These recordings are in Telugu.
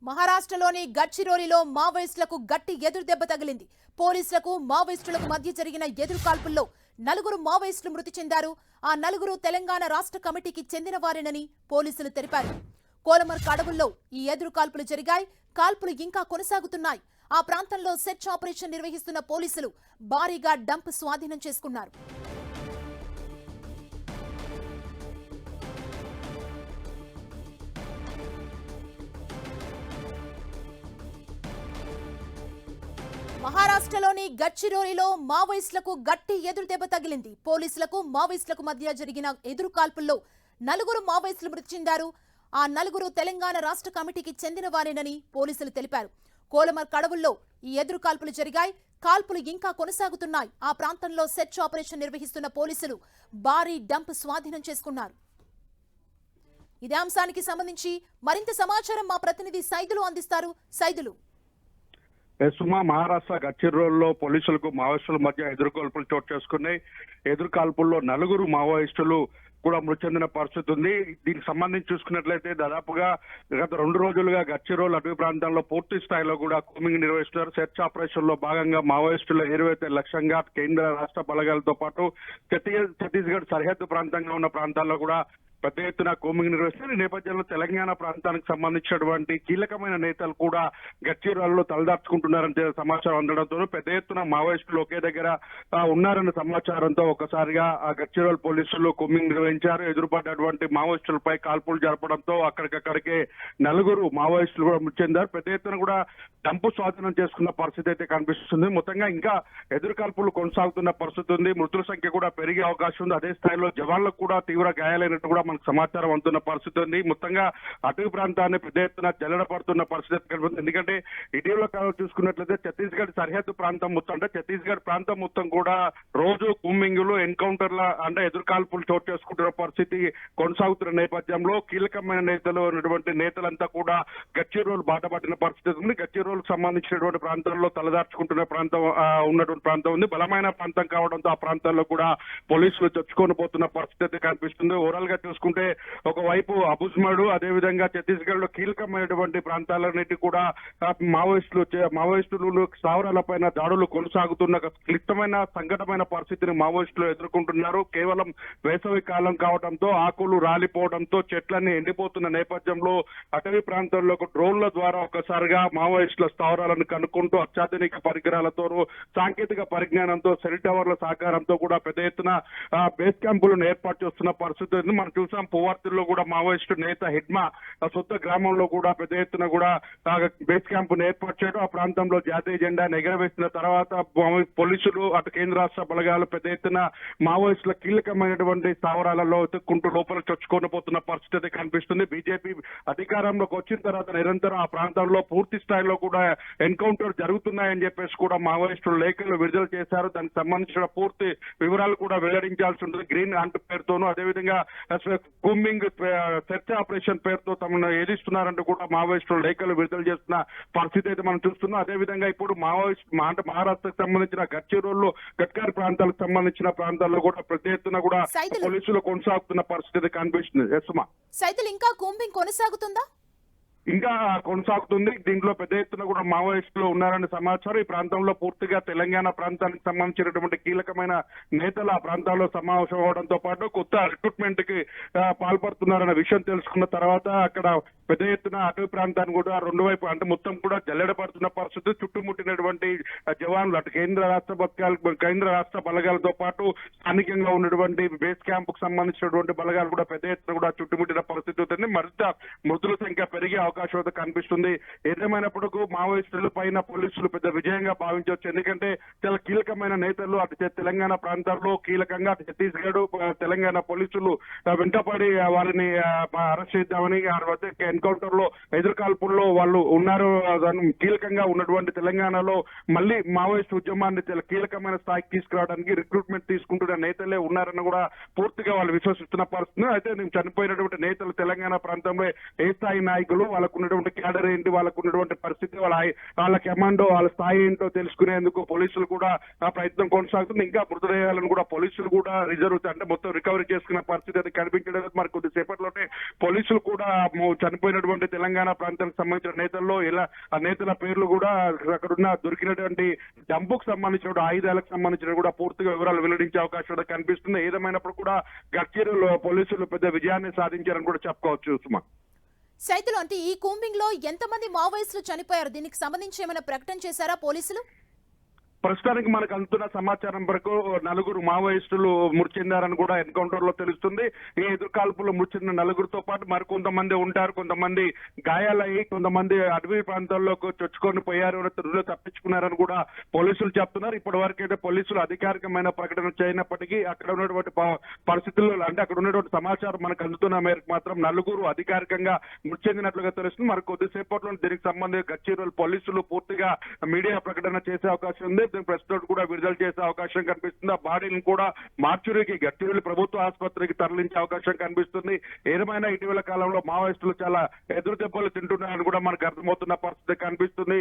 మహారాష్ట్రలోని గడ్చిరోలిలో మావోయిస్టులకు గట్టి ఎదురుదెబ్బ తగిలింది. పోలీసులకు మావోయిస్టులకు మధ్య జరిగిన ఎదురుకాల్పుల్లో నలుగురు మావోయిస్టులు మృతి చెందారు. ఆ నలుగురు తెలంగాణ రాష్ట్ర కమిటీకి చెందిన వారేనని పోలీసులు తెలిపారు. కోలమర్క్ అడవుల్లో ఈ ఎదురుకాల్పులు జరిగాయి. కాల్పులు ఇంకా కొనసాగుతున్నాయి. ఆ ప్రాంతంలో సెర్చ్ ఆపరేషన్ నిర్వహిస్తున్న పోలీసులు భారీగా డంప్ స్వాధీనం చేసుకున్నారు. మహారాష్ట్రలోని గడ్చిరోలిలో మావోయిస్టులకు గట్టి ఎదురుదెబ్బ తగిలింది. పోలీసులకు మావోయిస్టులకు మధ్య జరిగిన ఎదురు కాల్పుల్లో నలుగురు మావోయిస్టులు మృతి చెందారు. ఆ నలుగురు తెలంగాణ రాష్ట్ర కమిటీకి చెందిన వారేనని పోలీసులు తెలిపారు. కోలమర్క్ అడవుల్లో ఈ ఎదురు కాల్పులు జరిగాయి. కాల్పులు ఇంకా కొనసాగుతున్నాయి. ఆ ప్రాంతంలో సెర్చ్ ఆపరేషన్ నిర్వహిస్తున్న పోలీసులు భారీ డంప్ స్వాధీనం చేసుకున్నారు. ఇదే అంశానికి సంబంధించి మరింత సమాచారం మా ప్రతినిధి సైదులు అందిస్తారు. సైదులు, సుమా, మహారాష్ట్ర గడ్చిరోల్లో పోలీసులకు మావోయిస్టుల మధ్య ఎదురుకాల్పులు చోటు చేసుకున్నాయి. ఎదురుకాల్పుల్లో నలుగురు మావోయిస్టులు కూడా మృతి చెందిన పరిస్థితి ఉంది. దీనికి సంబంధించి చూసుకున్నట్లయితే దాదాపుగా గత 2 రోజులుగా గడ్చిరోల్ అటవీ ప్రాంతంలో పూర్తి స్థాయిలో కూడా కూంబింగ్ నిర్వహిస్తున్నారు. సెర్చ్ ఆపరేషన్ లో భాగంగా మావోయిస్టుల ఏరువైతే లక్ష్యంగా కేంద్ర రాష్ట్ర బలగాలతో పాటు ఛత్తీస్గఢ్ సరిహద్దు ప్రాంతంగా ఉన్న ప్రాంతాల్లో కూడా పెద్ద ఎత్తున కూంబింగ్ నిర్వహిస్తున్నారు. ఈ నేపథ్యంలో తెలంగాణ ప్రాంతానికి సంబంధించినటువంటి కీలకమైన నేతలు కూడా గడ్చిరోల్లో తలదార్చుకుంటున్నారని సమాచారం అందడంతో పెద్ద ఎత్తున మావోయిస్టులు ఒకే దగ్గర ఉన్నారన్న సమాచారంతో ఒక్కసారిగా ఆ గడ్చిరోల్ పోలీసులు కూంబింగ్ నిర్వహించారు. ఎదురుపడ్డటువంటి మావోయిస్టులపై కాల్పులు జరపడంతో అక్కడికక్కడికే నలుగురు మావోయిస్టులు కూడా మృతి చెందారు. పెద్ద ఎత్తున కూడా డంపు స్వాధీనం చేసుకున్న పరిస్థితి అయితే కనిపిస్తుంది. మొత్తంగా ఇంకా ఎదురు కాల్పులు కొనసాగుతున్న పరిస్థితి ఉంది. మృతుల సంఖ్య కూడా పెరిగే అవకాశం ఉంది. అదే స్థాయిలో జవాన్లకు కూడా తీవ్ర గాయాలైనట్టు కూడా మనకు సమాచారం అందుతున్న పరిస్థితి ఉంది. మొత్తంగా అటవీ ప్రాంతాన్ని పెద్ద ఎత్తున జల్లడపడుతున్న పరిస్థితి కనిపిస్తుంది. ఎందుకంటే ఇటీవల కాలం చూసుకున్నట్లయితే ఛత్తీస్గఢ్ సరిహద్దు ప్రాంతం మొత్తం అంటే ఛత్తీస్గఢ్ ప్రాంతం మొత్తం కూడా రోజు కూంబింగ్లు ఎన్కౌంటర్ల అంటే ఎదురుకాల్పులు చోటు చేసుకుంటున్న పరిస్థితి కొనసాగుతున్న నేపథ్యంలో కీలకమైన నేతలు ఉన్నటువంటి నేతలంతా కూడా గడ్చిరోల్ బాట పట్టిన పరిస్థితి ఉంది. గడ్చిరోల్ సంబంధించినటువంటి ప్రాంతాల్లో తలదార్చుకుంటున్న ప్రాంతం ఉన్నటువంటి ప్రాంతం ఉంది. బలమైన ప్రాంతం కావడంతో ఆ ప్రాంతాల్లో కూడా పోలీసులు చొచ్చుకొని పోతున్న పరిస్థితి కనిపిస్తుంది. ఓవరాల్ గా చూసుకుంటే ఒకవైపు అబుజ్మడు అదేవిధంగా ఛత్తీస్గఢ్ లో కీలకమైనటువంటి ప్రాంతాలన్నిటి కూడా మావోయిస్టులు స్థావరాలపైన దాడులు కొనసాగుతున్న క్లిష్టమైన సంకటమైన పరిస్థితిని మావోయిస్టులు ఎదుర్కొంటున్నారు. కేవలం వేసవి కాలం కావడంతో ఆకులు రాలిపోవడంతో చెట్లన్నీ ఎండిపోతున్న నేపథ్యంలో అటవీ ప్రాంతంలో డ్రోన్ల ద్వారా ఒక్కసారిగా మావోయిస్టుల స్థావరాలను కనుక్కుంటూ అత్యాధునిక పరికరాలతో సాంకేతిక పరిజ్ఞానంతో సెల్ టవర్ల సహకారంతో కూడా పెద్ద ఎత్తున బేస్ క్యాంపులను ఏర్పాటు చేస్తున్న పరిస్థితి మనం చూసాం. పువ్వార్తిలో కూడా మావోయిస్టు నేత హిడ్మా సొంత గ్రామంలో కూడా పెద్ద ఎత్తున కూడా బేస్ క్యాంపును ఏర్పాటు చేయడం, ఆ ప్రాంతంలో జాతీయ జెండాను ఎగరవేసిన తర్వాత పోలీసులు అటు కేంద్ర రాష్ట్ర బలగాలు పెద్ద ఎత్తున మావోయిస్టుల కీలకమైనటువంటి స్థావరాలలో ఎత్తుక్కుంటూ లోపల చొచ్చుకొని పోతున్న పరిస్థితి కనిపిస్తుంది. బీజేపీ అధికారంలోకి వచ్చిన తర్వాత నిరంతరం ఆ ప్రాంతంలో పూర్తి స్థాయిలో కూడా ఎన్కౌంటర్ జరుగుతున్నాయని చెప్పేసి కూడా మావోయిస్టులు లేఖలు విడుదల చేశారు. దానికి సంబంధించిన పూర్తి వివరాలు కూడా వెల్లడించాల్సి ఉంటుంది. గ్రీన్ హంట్ పేరుతోనూ అదేవిధంగా కూంబింగ్ సెర్చ్ ఆపరేషన్ పేరుతో తమను ఏదిస్తున్నారంటూ కూడా మావోయిస్టులు లేఖలు విడుదల చేస్తున్న పరిస్థితి అయితే మనం చూస్తున్నాం. అదేవిధంగా ఇప్పుడు అంటే మహారాష్ట్రకు సంబంధించిన గడ్చిరోల్లో గట్కార్ ప్రాంతాలకు సంబంధించిన ప్రాంతాల్లో కూడా పెద్ద ఎత్తున కూడా పోలీసులు కొనసాగుతున్న పరిస్థితి కనిపిస్తుంది. సైతులు ఇంకా కూంబింగ్ కొనసాగుతుందా? ఇంకా కొనసాగుతుంది. దీంట్లో పెద్ద ఎత్తున కూడా మావోయిస్టులు ఉన్నారనే సమాచారం. ఈ ప్రాంతంలో పూర్తిగా తెలంగాణ ప్రాంతానికి సంబంధించినటువంటి కీలకమైన నేతలు ఆ ప్రాంతాల్లో సమావేశం అవడంతో పాటు కొత్త రిక్రూట్మెంట్ కి పాల్పడుతున్నారన్న విషయం తెలుసుకున్న తర్వాత అక్కడ పెద్ద ఎత్తున అటవీ ప్రాంతాన్ని కూడా రెండు వైపు అంటే మొత్తం కూడా జల్లెడపడుతున్న పరిస్థితి. చుట్టుముట్టినటువంటి జవాన్లు అటు కేంద్ర రాష్ట్ర బలగాలతో పాటు స్థానికంగా ఉన్నటువంటి బేస్ క్యాంప్ కు సంబంధించినటువంటి బలగాలు కూడా పెద్ద ఎత్తున కూడా చుట్టుముట్టిన పరిస్థితి అవుతుంది. మరింత మృతుల సంఖ్య పెరిగే అవకాశం కనిపిస్తుంది. ఏదేమైనప్పటికీ మావోయిస్టుల పైన పోలీసులు పెద్ద విజయంగా భావించవచ్చు. ఎందుకంటే చాలా కీలకమైన నేతలు అటు తెలంగాణ ప్రాంతాల్లో కీలకంగా ఛత్తీస్గఢ్ తెలంగాణ పోలీసులు వెంటపడి వారిని అరెస్ట్ చేద్దామని ఎన్కౌంటర్ లో ఎదురుకాల్పుల్లో వాళ్ళు ఉన్నారు. కీలకంగా ఉన్నటువంటి తెలంగాణలో మళ్ళీ మావోయిస్ట్ ఉద్యమాన్ని కీలకమైన స్థాయికి తీసుకురావడానికి రిక్రూట్మెంట్ తీసుకుంటున్న నేతలే ఉన్నారని కూడా పూర్తిగా వాళ్ళు విశ్వసిస్తున్న పరిస్థితి. అయితే చనిపోయినటువంటి నేతలు తెలంగాణ ప్రాంతంలో ఏ స్థాయి నాయకులు వాళ్ళ వాళ్ళకు ఉన్నటువంటి క్యాడర్ ఏంటి, వాళ్ళకు ఉన్నటువంటి పరిస్థితి, వాళ్ళ కమాండో, వాళ్ళ స్థాయి ఏంటో తెలుసుకునేందుకు పోలీసులు కూడా ఆ ప్రయత్నం కొనసాగుతుంది. ఇంకా మృతదేహాలను కూడా పోలీసులు కూడా రిజర్వ్ అంటే మొత్తం రికవరీ చేసుకున్న పరిస్థితి అయితే కనిపించలేదు. మరి కొద్దిసేపట్లోనే పోలీసులు కూడా చనిపోయినటువంటి తెలంగాణ ప్రాంతానికి సంబంధించిన నేతల్లో ఇలా ఆ నేతల పేర్లు కూడా అక్కడున్న దొరికినటువంటి డంపుకు సంబంధించిన ఆయుధాలకు సంబంధించిన కూడా పూర్తిగా వివరాలు వెల్లడించే అవకాశం కనిపిస్తుంది. ఏదేమైనప్పుడు కూడా గడ్చిరోలు పోలీసులు పెద్ద విజయాన్ని సాధించారని కూడా చెప్పుకోవచ్చు సుమా. సైతులు అంటే ఈ కూంబింగ్ లో ఎంతమంది మావోయిస్టులు చనిపోయారు? దీనికి సంబంధించి ఏమైనా ప్రకటన చేశారా పోలీసులు? ప్రస్తుతానికి మనకు అందుతున్న సమాచారం వరకు 4 మావోయిస్టులు మృతి చెందారని కూడా ఎన్కౌంటర్ లో తెలుస్తుంది. ఈ ఎదురుకాల్పులో మృతి చెందిన 4తో పాటు మరికొంతమంది ఉంటారు. కొంతమంది గాయాలయ్యి కొంతమంది అటవీ ప్రాంతాల్లోకి చొచ్చుకొని పోయారు, తుడిలో తప్పించుకున్నారని కూడా పోలీసులు చెప్తున్నారు. ఇప్పటి వరకు అయితే పోలీసులు అధికారికమైన ప్రకటన చేయనప్పటికీ అక్కడ ఉన్నటువంటి పరిస్థితుల్లో అంటే అక్కడ ఉన్నటువంటి సమాచారం మనకు అందుతున్న మేరకు మాత్రం 4 అధికారికంగా మృతి చెందినట్లుగా తెలుస్తుంది. మరి కొద్దిసేపట్లో దీనికి సంబంధించి గచ్చిరోలు పోలీసులు పూర్తిగా మీడియా ప్రకటన చేసే అవకాశం ఉంది. ప్రెస్ నోట్ కూడా విడుదల చేసే అవకాశం కనిపిస్తుంది. ఆ బాడీని కూడా మార్చురీకి గచ్చిరోలు ప్రభుత్వ ఆసుపత్రికి తరలించే అవకాశం కనిపిస్తుంది. ఏదేమైనా ఇటీవల కాలంలో మావోయిస్టులు చాలా ఎదురు దెబ్బలు తింటున్నారని కూడా మనకు అర్థమవుతున్న పరిస్థితి కనిపిస్తుంది.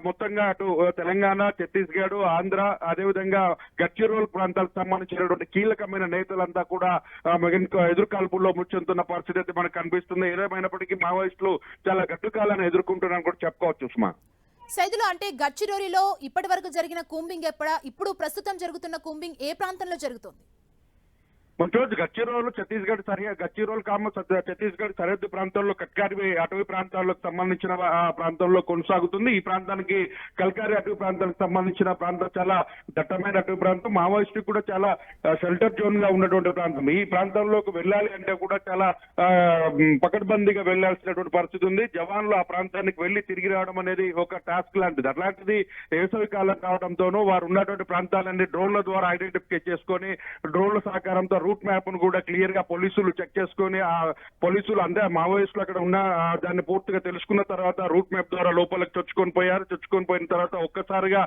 మొత్తంగా అటు తెలంగాణ, ఛత్తీస్గఢ్, ఆంధ్ర, అదేవిధంగా గచ్చిరోలు ప్రాంతాలకు సంబంధించినటువంటి కీలకమైన నేతలంతా కూడా ఎదురు కాల్పుల్లో మృతి చెందుతున్న పరిస్థితి అయితే మనకు కనిపిస్తుంది. ఏదేమైనప్పటికీ మావోయిస్టులు చాలా గట్టుకాలను ఎదుర్కొంటున్నారని కూడా చెప్పుకోవచ్చు సుమా. సైదులు అంటే గడ్చిరోలిలో ఇప్పటి వరకు జరిగిన కూంబింగ్ ఇప్పుడు ప్రస్తుతం జరుగుతున్న కూంబింగ్ ఏ ప్రాంతంలో జరుగుతుంది? రోజు గచ్చిరోలు ఛత్తీస్గఢ్ గచ్చిరోలు ఛత్తీస్గఢ్ సరిహద్దు ప్రాంతాల్లో కట్కారి అటవీ ప్రాంతాలకు సంబంధించిన ప్రాంతంలో కొనసాగుతుంది. ఈ ప్రాంతానికి కల్కారి అటవీ ప్రాంతానికి సంబంధించిన ప్రాంతం చాలా దట్టమైన అటవీ ప్రాంతం. మావోయిస్టు కూడా చాలా షెల్టర్ జోన్ గా ఉన్నటువంటి ప్రాంతం. ఈ ప్రాంతంలోకి వెళ్ళాలి అంటే కూడా చాలా పకడ్బందీగా వెళ్లాల్సినటువంటి పరిస్థితి ఉంది. జవాన్లు ఆ ప్రాంతానికి వెళ్లి తిరిగి రావడం అనేది ఒక టాస్క్ లాంటిది. అట్లాంటిది వేసవి కాలం కావడంతోనూ వారు ఉన్నటువంటి ప్రాంతాలన్నీ డ్రోన్ల ద్వారా ఐడెంటిఫై చేసుకొని డ్రోన్ల సహకారంతో రూట్ మ్యాప్ ను కూడా క్లియర్ గా పోలీసులు చెక్ చేసుకొని ఆ పోలీసులు అందరూ మావోయిస్టులు అక్కడ ఉన్న దాన్ని పూర్తిగా తెలుసుకున్న తర్వాత రూట్ మ్యాప్ ద్వారా లోపలికి చొచ్చుకొని పోయారు. చొచ్చుకొని పోయిన తర్వాత ఒక్కసారిగా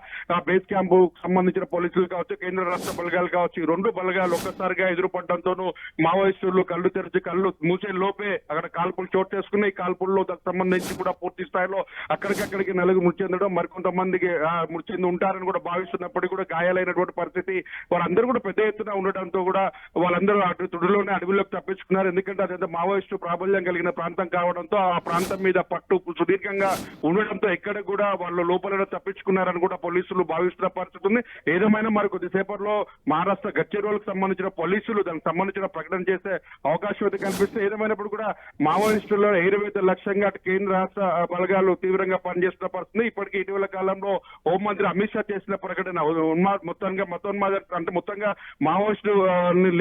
బేస్ క్యాంప్ సంబంధించిన పోలీసులు కావచ్చు, కేంద్ర రాష్ట్ర బలగాలు కావచ్చు, ఈ 2 బలగాలు ఒక్కసారిగా ఎదురుపడడంతోనూ మావోయిస్టులు కళ్ళు తెరిచి కళ్ళు మూసే లోపే అక్కడ కాల్పులు చోటు చేసుకున్నాయి. ఈ కాల్పుల్లో సంబంధించి కూడా పూర్తి స్థాయిలో అక్కడికక్కడికి 4 మృతి చెందడం, మరికొంతమందికి మృతి చెంది ఉంటారని కూడా భావిస్తున్నప్పటికీ కూడా గాయాలైనటువంటి పరిస్థితి. వారందరూ కూడా పెద్ద ఎత్తున ఉండటంతో కూడా వాళ్ళందరూ అటు తుడిలోనే అడవిలోకి తప్పించుకున్నారు. ఎందుకంటే అదంతా మావోయిస్టు ప్రాబల్యం కలిగిన ప్రాంతం కావడంతో ఆ ప్రాంతం మీద పట్టు సుదీర్ఘంగా ఉండడంతో ఎక్కడ కూడా వాళ్ళు లోపల తప్పించుకున్నారని కూడా పోలీసులు భావిస్తున్న పరిస్థితి ఉంది. ఏదేమైనా మరి కొద్దిసేపట్లో మహారాష్ట్ర గచ్చిరోలుకు సంబంధించిన పోలీసులు దానికి సంబంధించిన ప్రకటన చేసే అవకాశం అయితే కనిపిస్తుంది. ఏదేమైనప్పుడు కూడా మావోయిస్టుల్లో ఎయిర్వేత లక్ష్యంగా అటు కేంద్ర రాష్ట్ర బలగాలు తీవ్రంగా పనిచేస్తున్న పరిస్థితి. ఇప్పటికీ ఇటీవల కాలంలో హోంమంత్రి అమిత్ షా చేసిన ప్రకటన మొత్తంగా అంటే మొత్తంగా మావోయిస్టు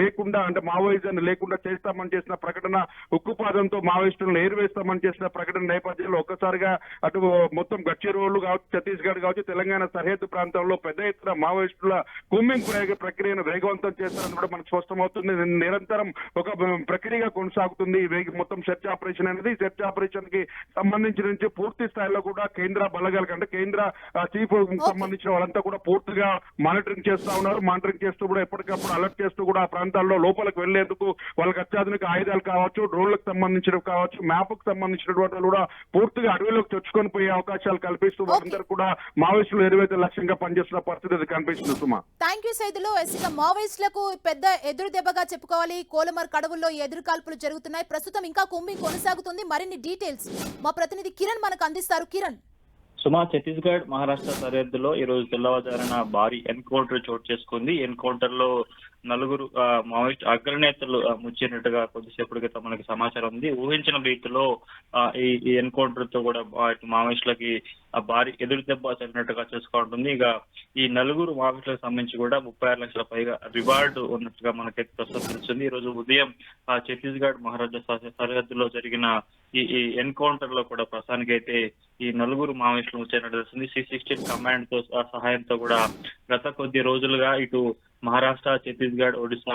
లేకుండా అంటే మావోయిజాన్ని లేకుండా చేస్తామని చేసిన ప్రకటన, ఉక్కుపాదంతో మావోయిస్టులను ఏరివేస్తామని చేసిన ప్రకటన నేపథ్యంలో ఒక్కసారిగా అటు మొత్తం గచ్చిరోలు కావచ్చు, ఛత్తీస్గఢ్ కావచ్చు, తెలంగాణ సరిహద్దు ప్రాంతంలో పెద్ద ఎత్తున మావోయిస్టుల కూంబింగ్ ప్రక్రియను వేగవంతం చేస్తారని కూడా మనకు స్పష్టమవుతుంది. నిరంతరం ఒక ప్రక్రియగా కొనసాగుతుంది మొత్తం సెర్చ్ ఆపరేషన్ అనేది. సెర్చ్ ఆపరేషన్ కి సంబంధించి నుంచి పూర్తి స్థాయిలో కూడా కేంద్ర బలగాలకు అంటే కేంద్ర చీఫ్ సంబంధించిన వాళ్ళంతా కూడా పూర్తిగా మానిటరింగ్ చేస్తా ఉన్నారు. మానిటరింగ్ చేస్తూ కూడా ఎప్పటికప్పుడు అలర్ట్ చేస్తూ కూడా ఆ ప్రాంతాల్లో లోపలికి వెళ్లేందుకు వాళ్ళకి అత్యాధునిక ఆయుధాలు కావచ్చు, డ్రోన్లకు సంబంధించినవి కావచ్చు, మ్యాప్ కు సంబంధించినటువంటి కూడా పూర్తిగా అడవిలోకి చొచ్చుకొని పోయే అవకాశాలు కల్పిస్తూ వారందరూ కూడా మావోయిస్టులు ఎరువైతే లక్ష్యంగా పనిచేస్తున్న పరిస్థితి కనిపిస్తుంది సుమా. Thank you Saidulu. మావోయిస్టులకు పెద్ద ఎదురు దెబ్బగా చెప్పుకోవాలి. కోలమర్ కడవుల్లో ఎదురు కాల్పులు జరుగుతున్నాయి. ప్రస్తుతం ఇంకా కూంబింగ్ కొనసాగుతుంది. మరిన్ని డీటెయిల్స్ మా ప్రతినిధి కిరణ్ మనకు అందిస్తారు. కిరణ్. సుమా, ఛత్తీస్గఢ్ మహారాష్ట్ర సరిహద్దులో ఈ రోజు తెల్లవారుజామున భారీ ఎన్కౌంటర్ చోటు చేసుకుంది. ఎన్కౌంటర్ లో 4 మావోయిస్ట్ అగ్రనేతలు ముచ్చినట్టుగా కొద్దిసేపటి క్రితం మనకి సమాచారం ఉంది. ఊహించిన రీతిలో ఈ ఎన్కౌంటర్ తో కూడా మావోయిస్టులకి భారీ ఎదురు దెబ్బ తగినట్టుగా చూసుకుంటుంది. ఇక ఈ 4 మావోయిస్టులకు సంబంధించి కూడా 36 లక్షల పైగా రివార్డు ఉన్నట్టుగా మనకైతే ప్రస్తుతం తెలుస్తుంది. ఈ రోజు ఉదయం ఛత్తీస్గఢ్ మహారాష్ట్ర సరిహద్దులో జరిగిన ఈ ఎన్కౌంటర్ లో కూడా ప్రస్తుతానికి అయితే ఈ 4 మావోయిస్టులు ముచ్చినట్టు తెలుస్తుంది. C-16 కమాండ్ తో సహాయంతో కూడా గత కొద్ది రోజులుగా ఇటు మహారాష్ట్ర, ఛత్తీస్గఢ్, ఒడిశా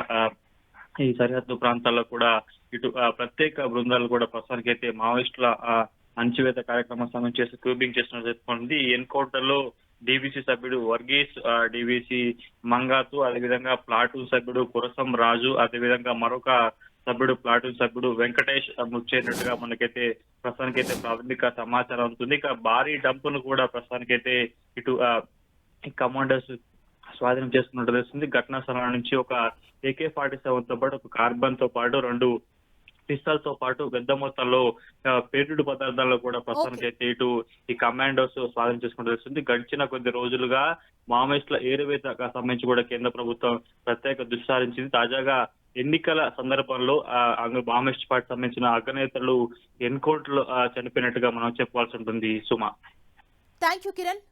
ఈ సరిహద్దు ప్రాంతాల్లో కూడా ఇటు ప్రత్యేక బృందాలు కూడా ప్రస్తుతానికి అయితే మావోయిస్టుల అణచివేత కార్యక్రమం సమయం చేసి క్యూబింగ్ చేస్తున్నట్టు చెప్పుకుంది. ఈ ఎన్కౌంటర్ లో డీబీసీ సభ్యుడు వర్గీస్, డీబీసీ మంగాతు, అదేవిధంగా ప్లాటూన్ సభ్యుడు కురసం రాజు, అదేవిధంగా మరొక సభ్యుడు ప్లాటూన్ సభ్యుడు వెంకటేష్ మృతి చెందినట్టుగా మనకైతే ప్రస్తుతానికైతే ప్రాథమిక సమాచారం ఉంటుంది. ఇక భారీ డంపును కూడా ప్రస్తుతానికైతే ఇటు కమాండర్స్ స్వాధీనం చేసుకున్నట్టు తెలుస్తుంది. ఘటనా స్థలం నుంచి ఒక AK-47 తో పాటు ఒక కార్బన్ తో పాటు 2 పిస్తల్ తో పాటు పెద్ద మొత్తంలో పేలుడు పదార్థాలను కూడా ప్రస్తుతానికైతే ఇటు ఈ కమాండోస్ స్వాధీనం చేసుకుంటూ తెలుస్తుంది. గడిచిన కొద్ది రోజులుగా మావోయిస్టుల ఏరువేతకు సంబంధించి కూడా కేంద్ర ప్రభుత్వం ప్రత్యేక దృష్టి సారించింది. తాజాగా ఎన్నికల సందర్భంలో మావోయిస్ట్ పార్టీ సంబంధించిన అగ్రనేతలు ఎన్కౌంటర్ లో చనిపోయినట్టుగా మనం చెప్పాల్సి ఉంటుంది సుమా. Thank you Kiran.